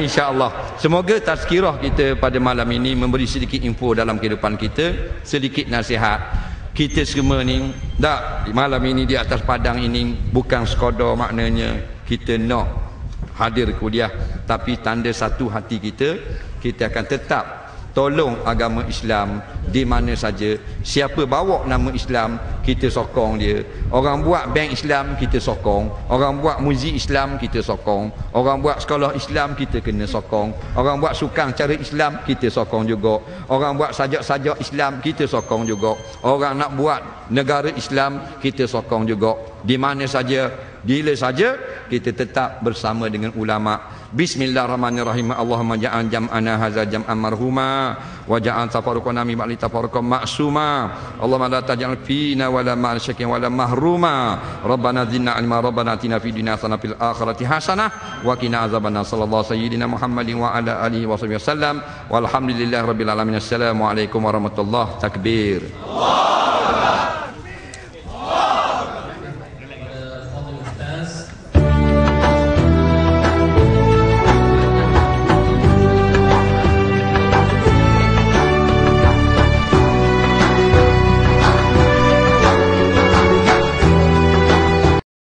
InsyaAllah. Semoga tazkirah kita pada malam ini memberi sedikit info dalam kehidupan kita, sedikit nasihat. Kita semua ni, tak, malam ini di atas padang ini bukan sekadar maknanya kita nak hadir kuliah, tapi tanda satu hati kita akan tetap tolong agama Islam di mana saja. Siapa bawa nama Islam, kita sokong dia. Orang buat bank Islam, kita sokong. Orang buat muzik Islam, kita sokong. Orang buat sekolah Islam, kita kena sokong. Orang buat sukan cara Islam, kita sokong juga. Orang buat sajak-sajak Islam, kita sokong juga. Orang nak buat negara Islam, kita sokong juga. Di mana saja, bila saja, kita tetap bersama dengan ulama. Bismillahirrahmanirrahim. Allahumma ja'al jam'ana hadza jam'an marhuma wa ja'al tafarruqana min ba'di tafarruqan ma'suma. Allahumma la taj'al fina wa la ma'al syakin wa la mahruma. Rabbana zidna ilma, Rabbana atina fid dunya hasanah fil akhirati hasanah wa qina azabannar. Sallallahu sayyidina Muhammadin wa ala alihi wa sahbihi wasallam. Walhamdulillahirabbil alamin. Assalamualaikum warahmatullahi takbir.